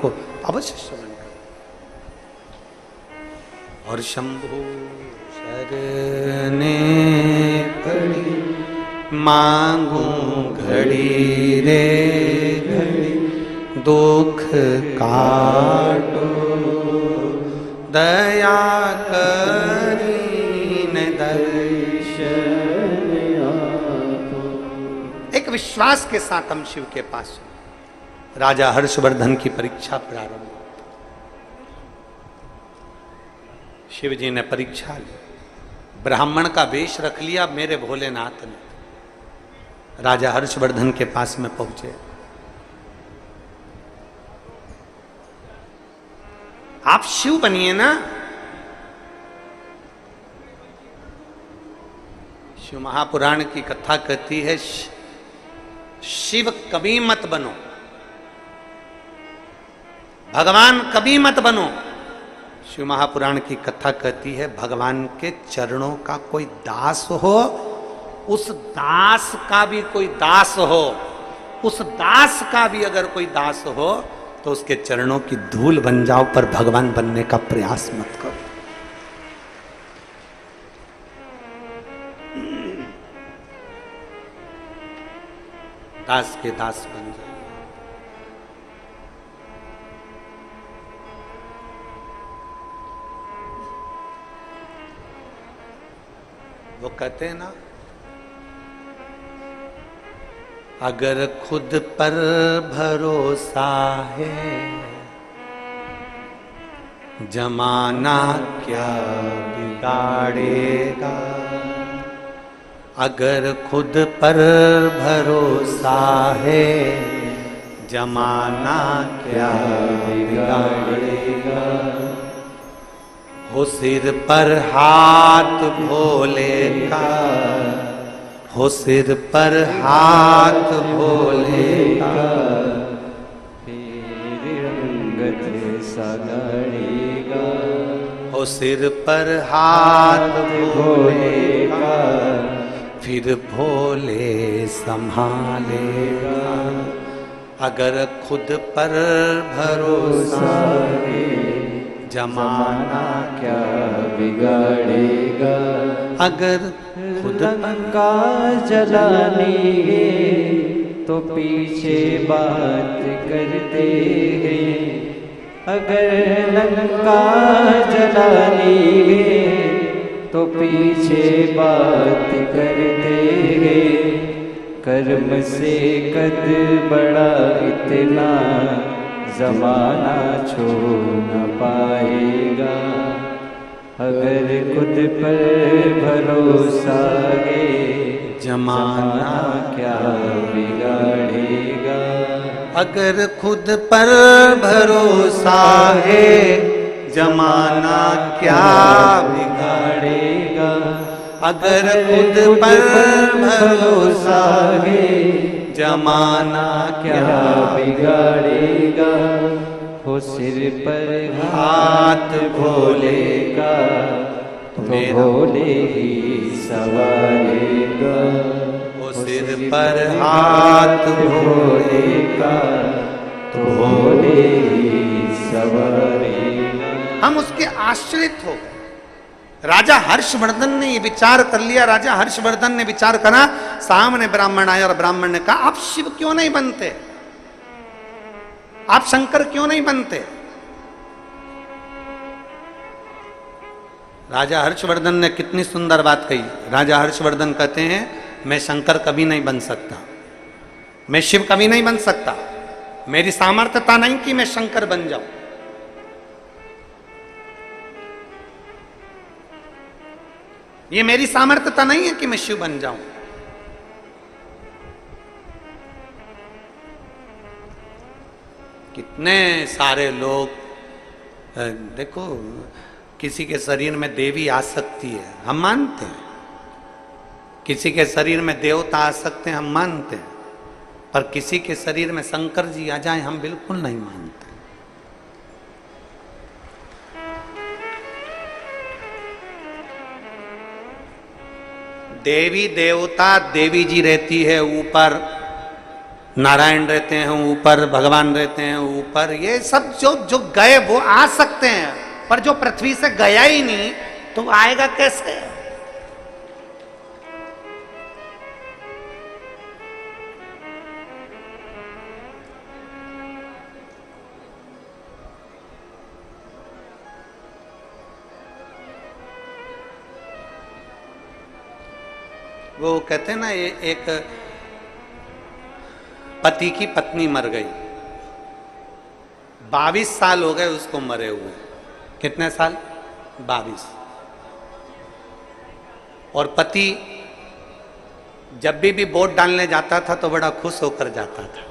को अवश्य श्रवण करो। और शंभु शरणे पड़ी मांगू घड़ी रे घड़ी दुख काटो दया करीन दर्शन आपो। एक विश्वास के साथ हम शिव के पास राजा हर्षवर्धन की परीक्षा प्रारंभ। शिव जी ने परीक्षा ली, ब्राह्मण का वेश रख लिया मेरे भोलेनाथ ने। राजा हर्षवर्धन के पास में पहुंचे। आप शिव बनिए ना। शिव महापुराण की कथा कहती है शिव कभी मत बनो, भगवान कभी मत बनो। शिव महापुराण की कथा कहती है भगवान के चरणों का कोई दास हो, उस दास का भी कोई दास हो, उस दास का भी अगर कोई दास हो तो उसके चरणों की धूल बन जाओ, पर भगवान बनने का प्रयास मत करो। दास के दास बन जाओ। वो कहते हैं ना, अगर खुद पर भरोसा है जमाना क्या बिगाड़ेगा। अगर खुद पर भरोसा है जमाना क्या बिगाड़ेगा। हो सिर पर हाथ भोले का, हो सिर पर हाथ भोले का, फिर रंगत सगड़ेगा। हो सिर पर हाथ भोले का, फिर भोले संभालेगा। अगर खुद पर भरोसा है जमाना क्या बिगाड़ेगा। अगर खुद लंका जलानी है तो पीछे बात करते हैं। अगर लंका जलानी है तो पीछे बात करते हैं। कर्म से कद बड़ा इतना जमाना छोड़ न पाएगा। अगर खुद पर भरोसा है जमाना क्या बिगाड़ेगा। अगर खुद पर भरोसा है जमाना क्या बिगाड़ेगा। अगर खुद पर भरोसा है जमाना क्या बिगाड़ेगा। हो सिर पर हाथ भोले का तो भोले ही सवारेगा। हो सिर पर हाथ भोले का तो भोले ही सवारेगा। हम उसके आश्रित हो गए। राजा हर्षवर्धन ने ये विचार कर लिया। राजा हर्षवर्धन ने विचार करा, सामने ब्राह्मण आया और ब्राह्मण ने कहा आप शिव क्यों नहीं बनते, आप शंकर क्यों नहीं बनते। राजा हर्षवर्धन ने कितनी सुंदर बात कही। राजा हर्षवर्धन कहते हैं मैं शंकर कभी नहीं बन सकता, मैं शिव कभी नहीं बन सकता, मेरी सामर्थ्यता नहीं कि मैं शंकर बन जाऊं। ये मेरी सामर्थ्यता नहीं है कि मैं शिव बन जाऊं। कितने सारे लोग देखो, किसी के शरीर में देवी आ सकती है, हम मानते हैं। किसी के शरीर में देवता आ सकते हैं, हम मानते हैं। पर किसी के शरीर में शंकर जी आ जाएं, हम बिल्कुल नहीं मानते। देवी देवता, देवी जी रहती है ऊपर, नारायण रहते हैं ऊपर, भगवान रहते हैं ऊपर, ये सब जो जो गए वो आ सकते हैं, पर जो पृथ्वी से गया ही नहीं तो आएगा कैसे? वो कहते हैं ना, ये एक पति की पत्नी मर गई, 22 साल हो गए उसको मरे हुए। कितने साल? 22। और पति जब भी वोट डालने जाता था तो बड़ा खुश होकर जाता था,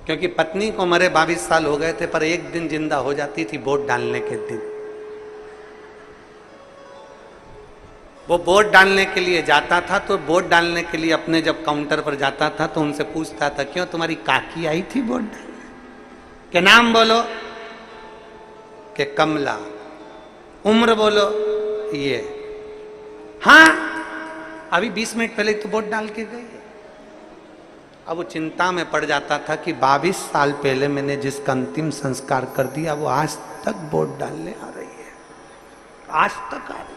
क्योंकि पत्नी को मरे 22 साल हो गए थे, पर एक दिन जिंदा हो जाती थी वोट डालने के दिन। वो वोट डालने के लिए जाता था, तो वोट डालने के लिए अपने जब काउंटर पर जाता था तो उनसे पूछता था, क्यों तुम्हारी काकी आई थी वोट डालने? के नाम बोलो? के कमला। उम्र बोलो? ये। हाँ, अभी 20 मिनट पहले तो वोट डाल के गई। अब वो चिंता में पड़ जाता था कि 22 साल पहले मैंने जिसका अंतिम संस्कार कर दिया वो आज तक वोट डालने आ रही है, आज तक आ रही,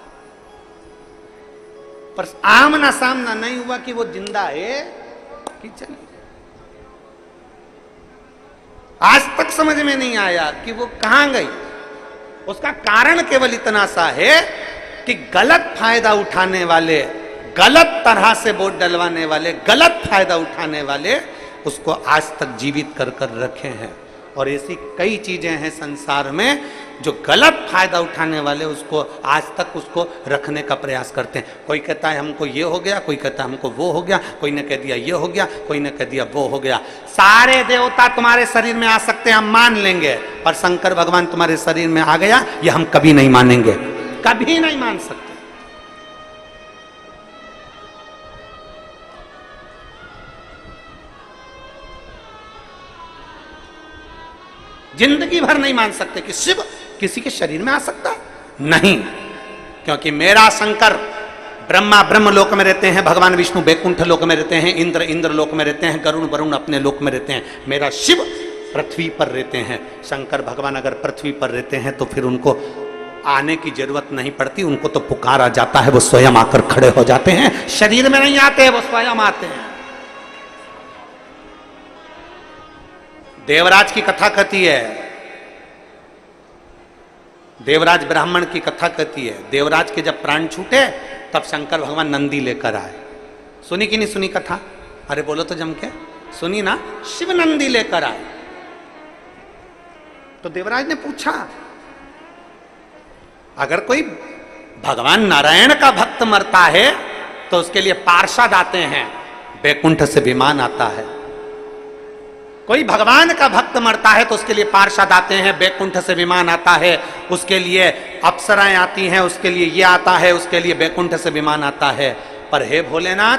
पर आमना सामना नहीं हुआ कि वो जिंदा है कि चली। आज तक समझ में नहीं आया कि वो कहां गई। उसका कारण केवल इतना सा है कि गलत फायदा उठाने वाले, गलत तरह से वोट डलवाने वाले, गलत फायदा उठाने वाले उसको आज तक जीवित कर कर रखे हैं। और ऐसी कई चीजें हैं संसार में जो गलत फायदा उठाने वाले उसको आज तक उसको रखने का प्रयास करते हैं। कोई कहता है हमको ये हो गया, कोई कहता है हमको वो हो गया, कोई ने कह दिया ये हो गया, कोई ने कह दिया वो हो गया। सारे देवता तुम्हारे शरीर में आ सकते हैं, हम मान लेंगे, पर शंकर भगवान तुम्हारे शरीर में आ गया ये हम कभी नहीं मानेंगे, कभी नहीं मान सकते। जिंदगी भर नहीं मान सकते कि शिव किसी के शरीर में आ सकता है, नहीं, क्योंकि मेरा शंकर ब्रह्मा ब्रह्म लोक में रहते हैं, भगवान विष्णु बैकुंठ लोक में रहते हैं, इंद्र इंद्र लोक में रहते हैं, गरुण वरुण अपने लोक में रहते हैं, मेरा शिव पृथ्वी पर रहते हैं। शंकर भगवान अगर पृथ्वी पर रहते हैं तो फिर उनको आने की जरूरत नहीं पड़ती, उनको तो पुकारा जाता है, वो स्वयं आकर खड़े हो जाते हैं, शरीर में नहीं आते, वो स्वयं आते हैं। देवराज की कथा कहती है, देवराज ब्राह्मण की कथा कहती है, देवराज के जब प्राण छूटे तब शंकर भगवान नंदी लेकर आए। सुनी कि नहीं सुनी कथा? अरे बोलो तो जम के, सुनी ना? शिव नंदी लेकर आए। तो देवराज ने पूछा, अगर कोई भगवान नारायण का भक्त मरता है तो उसके लिए पार्षद आते हैं, बैकुंठ से विमान आता है। कोई भगवान का भक्त मरता है तो उसके लिए पार्षद आते हैं, बैकुंठ से विमान आता है, उसके लिए अप्सराएं आती हैं, उसके लिए ये आता है, उसके लिए बैकुंठ से विमान आता है। पर हे भोलेनाथ,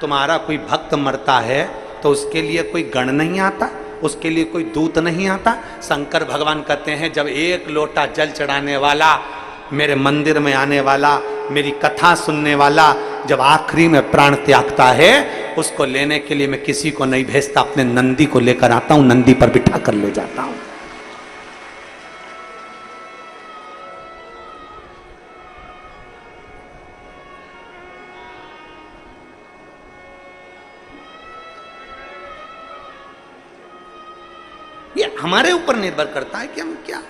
तुम्हारा कोई भक्त मरता है तो उसके लिए कोई गण नहीं आता, उसके लिए कोई दूत नहीं आता। शंकर भगवान कहते हैं, जब एक लोटा जल चढ़ाने वाला, मेरे मंदिर में आने वाला, मेरी कथा सुनने वाला जब आखिरी में प्राण त्यागता है, उसको लेने के लिए मैं किसी को नहीं भेजता, अपने नंदी को लेकर आता हूं, नंदी पर बिठा कर ले जाता हूं। ये हमारे ऊपर निर्भर करता है कि हम क्या।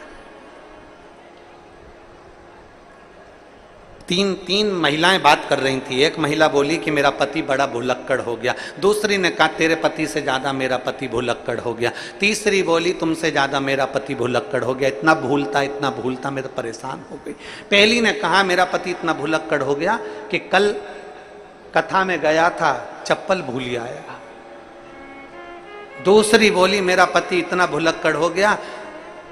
तीन महिलाएं बात कर रही थी। एक महिला बोली कि मेरा पति बड़ा भुलक्कड़ हो गया, दूसरी ने कहा तेरे पति से ज्यादा मेरा पति भुलक्कड़ हो गया, तीसरी बोली तुमसे ज्यादा मेरा पति भुलक्कड़ हो गया, इतना भूलता मैं तो परेशान हो गई। पहली ने कहा मेरा पति इतना भुलक्कड़ हो गया कि कल कथा में गया था, चप्पल भूल आया। दूसरी बोली मेरा पति इतना भुलक्कड़ हो गया,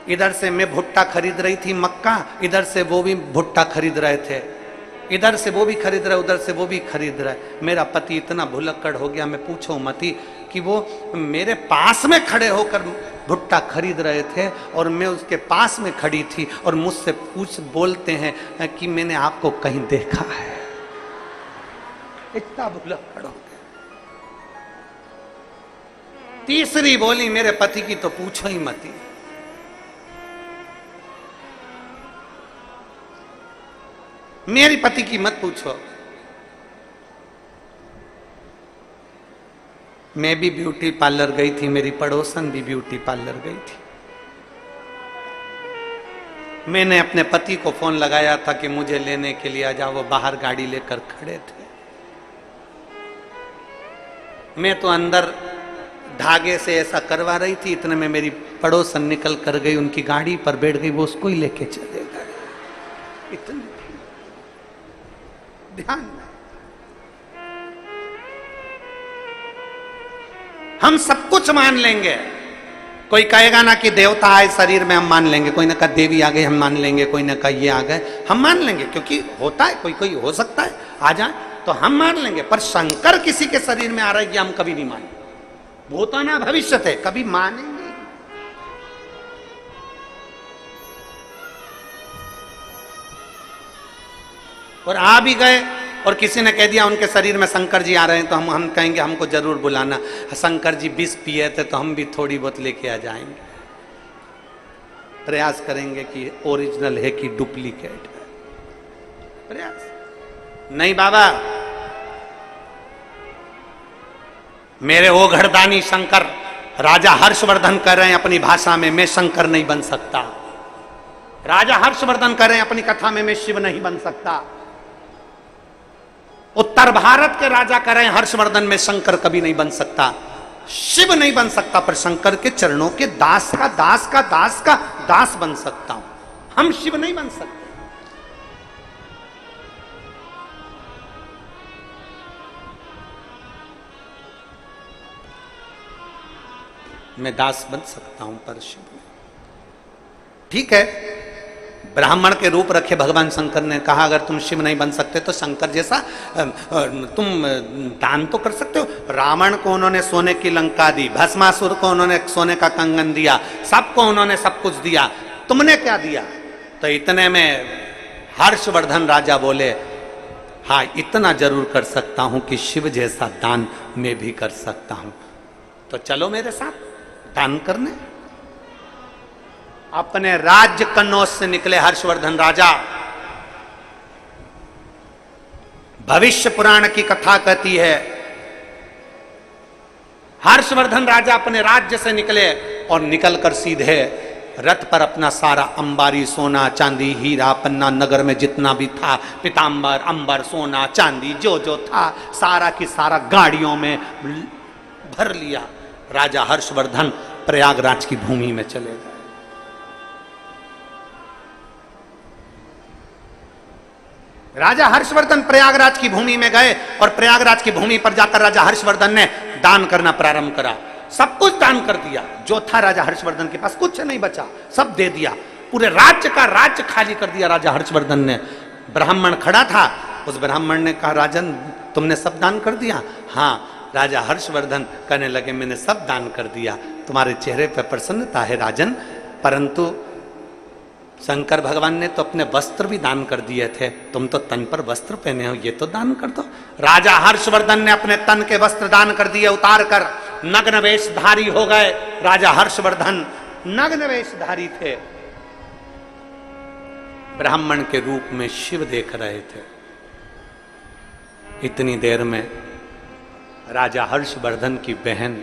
इधर से मैं भुट्टा खरीद रही थी मक्का, इधर से वो भी भुट्टा खरीद रहे थे, इधर से वो भी खरीद रहे, उधर से वो भी खरीद रहे। मेरा पति इतना भुलक्कड़ हो गया, मैं पूछो मती कि वो मेरे पास में खड़े होकर भुट्टा खरीद रहे थे और मैं उसके पास में खड़ी थी और मुझसे बोलते हैं कि मैंने आपको कहीं देखा है। इतना भुलक्कड़ हो गया। तीसरी बोली मेरे पति की तो पूछो ही मती। मेरी पति की मत पूछो। मैं भी ब्यूटी पार्लर गई थी, मेरी पड़ोसन भी ब्यूटी पार्लर गई थी। मैंने अपने पति को फोन लगाया था कि मुझे लेने के लिए आ जाओ, वो बाहर गाड़ी लेकर खड़े थे। मैं तो अंदर धागे से ऐसा करवा रही थी, इतने में मेरी पड़ोसन निकल कर गई, उनकी गाड़ी पर बैठ गई, वो उसको ही लेके चले गए। इतने ध्यान, हम सब कुछ मान लेंगे। कोई कहेगा ना कि देवता आए शरीर में, हम मान लेंगे। कोई ने कहा देवी आ गई, हम मान लेंगे। कोई ने कहा ये आ गए, हम मान लेंगे, क्योंकि होता है, कोई कोई हो सकता है आ जाए तो हम मान लेंगे। पर शंकर किसी के शरीर में आ रहा है कि हम कभी नहीं मानेंगे। भूतो ना भविष्य है, कभी मानेंगे। और आ भी गए और किसी ने कह दिया उनके शरीर में शंकर जी आ रहे हैं, तो हम कहेंगे हमको जरूर बुलाना। शंकर जी विष पिए थे तो हम भी थोड़ी बहुत लेके आ जाएंगे। प्रयास करेंगे कि ओरिजिनल है कि डुप्लीकेट है। प्रयास नहीं बाबा, मेरे वो घरदानी शंकर राजा हर्षवर्धन कह रहे हैं अपनी भाषा में, मैं शंकर नहीं बन सकता। राजा हर्षवर्धन कह रहे हैं अपनी कथा में, मैं शिव नहीं बन सकता। उत्तर भारत के राजा कह रहे हैं हर्षवर्धन में शंकर कभी नहीं बन सकता, शिव नहीं बन सकता, पर शंकर के चरणों के दास का दास का दास का दास बन सकता हूं। हम शिव नहीं बन सकते। मैं दास बन सकता हूं पर शिव नहीं। ठीक है, ब्राह्मण के रूप रखे भगवान शंकर ने कहा अगर तुम शिव नहीं बन सकते तो शंकर जैसा तुम दान तो कर सकते हो। रावण को उन्होंने सोने की लंका दी, भस्मासुर को उन्होंने सोने का कंगन दिया, सबको उन्होंने सब कुछ दिया, तुमने क्या दिया? तो इतने में हर्षवर्धन राजा बोले हाँ इतना जरूर कर सकता हूं कि शिव जैसा दान मैं भी कर सकता हूं, तो चलो मेरे साथ दान करने। अपने राज्य कन्नौज से निकले हर्षवर्धन राजा। भविष्य पुराण की कथा कहती है हर्षवर्धन राजा अपने राज्य से निकले और निकलकर सीधे रथ पर अपना सारा अंबारी सोना चांदी हीरा पन्ना नगर में जितना भी था पीतांबर अंबर सोना चांदी जो जो था सारा की सारा गाड़ियों में भर लिया। राजा हर्षवर्धन प्रयागराज की भूमि में चले गए। राजा हर्षवर्धन प्रयागराज की भूमि में गए और प्रयागराज की भूमि पर जाकर राजा हर्षवर्धन ने दान करना प्रारंभ करा। सब कुछ दान कर दिया जो था राजा हर्षवर्धन के पास, कुछ नहीं बचा, सब दे दिया। पूरे राज्य का राज्य खाली कर दिया राजा हर्षवर्धन ने। ब्राह्मण खड़ा था, उस ब्राह्मण ने कहा राजन तुमने सब दान कर दिया? हाँ। राजा हर्षवर्धन कहने लगे मैंने सब दान कर दिया। तुम्हारे चेहरे पर प्रसन्नता है राजन, परंतु शंकर भगवान ने तो अपने वस्त्र भी दान कर दिए थे, तुम तो तन पर वस्त्र पहने हो, ये तो दान कर दो। राजा हर्षवर्धन ने अपने तन के वस्त्र दान कर दिए, उतार कर नग्न वेशधारी हो गए। राजा हर्षवर्धन नग्न वेशधारी थे, ब्राह्मण के रूप में शिव देख रहे थे। इतनी देर में राजा हर्षवर्धन की बहन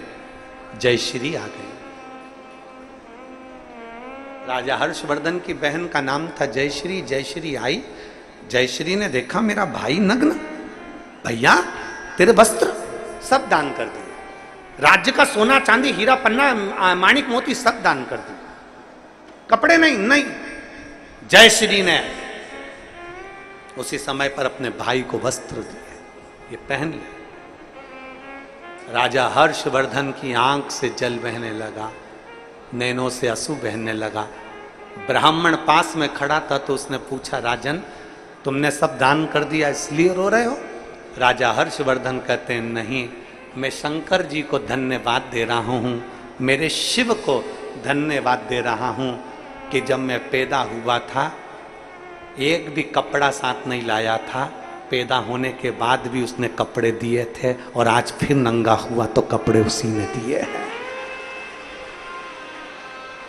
जयश्री आ गई। राजा हर्षवर्धन की बहन का नाम था जयश्री। जयश्री आई, जयश्री ने देखा मेरा भाई नग्न, भैया तेरे वस्त्र सब दान कर दिए, राज्य का सोना चांदी हीरा पन्ना माणिक मोती सब दान कर दिए, कपड़े नहीं। जयश्री ने उसी समय पर अपने भाई को वस्त्र दिए, ये पहन ले। राजा हर्षवर्धन की आंख से जल बहने लगा, नैनों से आंसू बहने लगा। ब्राह्मण पास में खड़ा था तो उसने पूछा राजन तुमने सब दान कर दिया इसलिए रो रहे हो? राजा हर्षवर्धन कहते हैं नहीं, मैं शंकर जी को धन्यवाद दे रहा हूँ, मेरे शिव को धन्यवाद दे रहा हूँ कि जब मैं पैदा हुआ था एक भी कपड़ा साथ नहीं लाया था, पैदा होने के बाद भी उसने कपड़े दिए थे और आज फिर नंगा हुआ तो कपड़े उसी ने दिए हैं।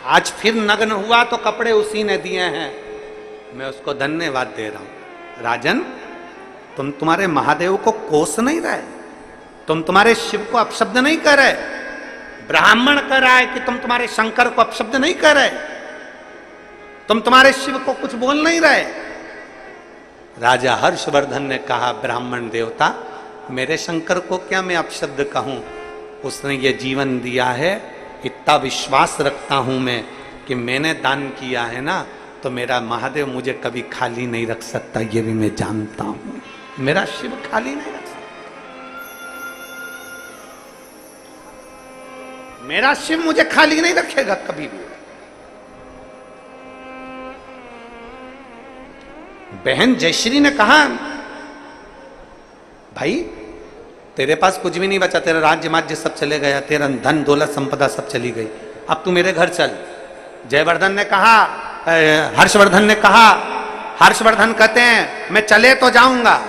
आज फिर नग्न हुआ तो कपड़े उसी ने दिए हैं, मैं उसको धन्यवाद दे रहा हूं। राजन, तुम तुम्हारे महादेव को कोस नहीं रहे, तुम तुम्हारे शिव को अपशब्द नहीं कर रहे, ब्राह्मण कह रहा है कि तुम तुम्हारे शंकर को अपशब्द नहीं कर रहे, तुम तुम्हारे शिव को कुछ बोल नहीं रहे। राजा हर्षवर्धन ने कहा, ब्राह्मण देवता, मेरे शंकर को क्या मैं अपशब्द कहूं, उसने ये जीवन दिया है, इतना विश्वास रखता हूं मैं कि मैंने दान किया है ना, तो मेरा महादेव मुझे कभी खाली नहीं रख सकता, ये भी मैं जानता हूं। मेरा शिव खाली नहीं रख सकता, मेरा शिव मुझे खाली नहीं रखेगा कभी भी। बहन जयश्री ने कहा, भाई तेरे पास कुछ भी नहीं बचा, तेरा राज्य माज्य सब चले गया, तेरा धन दौलत संपदा सब चली गई, अब तू मेरे घर चल। जयवर्धन ने कहा, हर्षवर्धन ने कहा, हर्षवर्धन कहते हैं मैं चले तो जाऊंगा,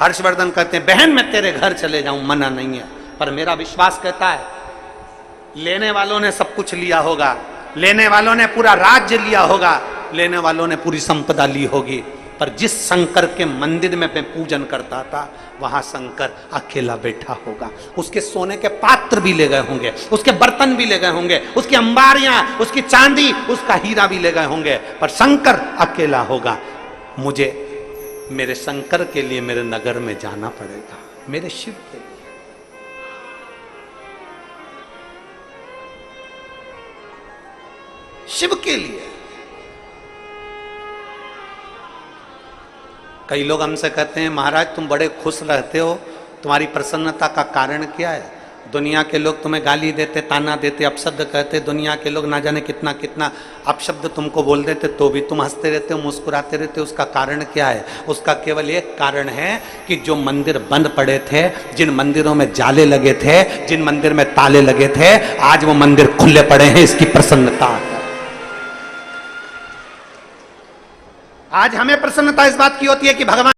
हर्षवर्धन कहते हैं बहन मैं तेरे घर चले जाऊं, मना नहीं है, पर मेरा विश्वास कहता है लेने वालों ने सब कुछ लिया होगा, लेने वालों ने पूरा राज्य लिया होगा, लेने वालों ने पूरी संपदा ली होगी, पर जिस शंकर के मंदिर में मैं पूजन करता था वहां शंकर अकेला बैठा होगा। उसके सोने के पात्र भी ले गए होंगे, उसके बर्तन भी ले गए होंगे, उसकी अंबारियां, उसकी चांदी, उसका हीरा भी ले गए होंगे, पर शंकर अकेला होगा। मुझे मेरे शंकर के लिए मेरे नगर में जाना पड़ेगा, मेरे शिव के लिए। शिव के लिए। कई लोग हमसे कहते हैं, महाराज तुम बड़े खुश रहते हो, तुम्हारी प्रसन्नता का कारण क्या है? दुनिया के लोग तुम्हें गाली देते, ताना देते, अपशब्द कहते, दुनिया के लोग ना जाने कितना कितना अपशब्द तुमको बोल देते, तो भी तुम हंसते रहते हो, मुस्कुराते रहते हो। उसका कारण क्या है? उसका केवल एक कारण है कि जो मंदिर बंद पड़े थे, जिन मंदिरों में जाले लगे थे, जिन मंदिर में ताले लगे थे, आज वो मंदिर खुले पड़े हैं, इसकी प्रसन्नता है। आज हमें प्रसन्नता इस बात की होती है कि भगवान